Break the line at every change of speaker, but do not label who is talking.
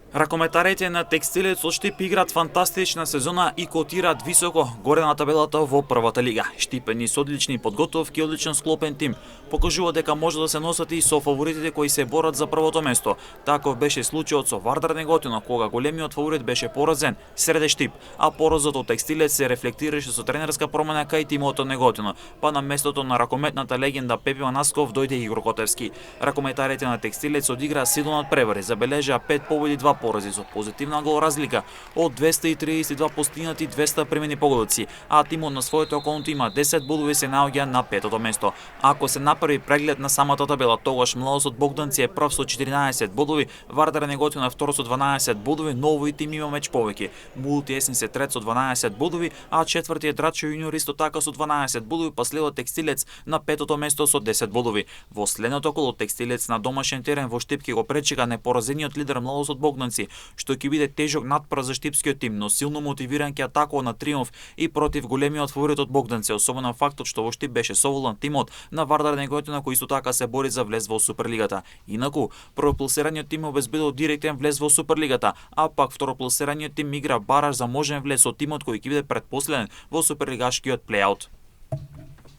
Ракометарите на Текстилец од Штип играат фантастична сезона и котираат високо горе на табелата во првата лига. Штипени со одлични подготовки и одлично склопен тим покажува дека може да се носат и со фаворитите кои се борат за првото место. Таков беше случајот со Вардар Неготино, кога големиот фаворит беше поразен среде Штип, а поразот од Текстилец се рефлектираше со тренерска промена кај тимот од Неготино, па на местото на ракометната легенда Пепи Манасков дојде Игор Котевски. Ракометарите на Текстилец одиграа силно надпревари, забележаа 5 победи, 2 порази со позитивна гол разлика од 232 постигнати 200 примени погодоци, а тимот на своето аконто има 10 бодови, се наоѓа на петото место. Ако се направи преглед на самата табела, тогаш Младост Богданци е прв со 14 бодови, Вардар Неготино е втор со 12 бодови, но овој тим има меч повеќе. Мулти Есенс е трет со 12 бодови, а четврти е Драчо Јуниор исто така со 12 бодови, па следува Текстилец на петото место со 10 бодови. Во следното коло Текстилец на домашен терен во Штип ќе го пречека непоразениот лидер Младост Богданци, што ќе биде тежок надпор за штипскиот тим, но силно мотивиран ќе атакува на триумф и против големиот фаворит од Богданци, особено фактот што во Штип беше соволан тимот на Вардар Неготино, кој исто така се бори за влез во Суперлигата. Инаку, првопласираниот тим обезбедил директен влез во Суперлигата, а пак второпласираниот тим игра бараж за можен влез со тимот кој ќе биде претпоследен во суперлигашкиот плејаут.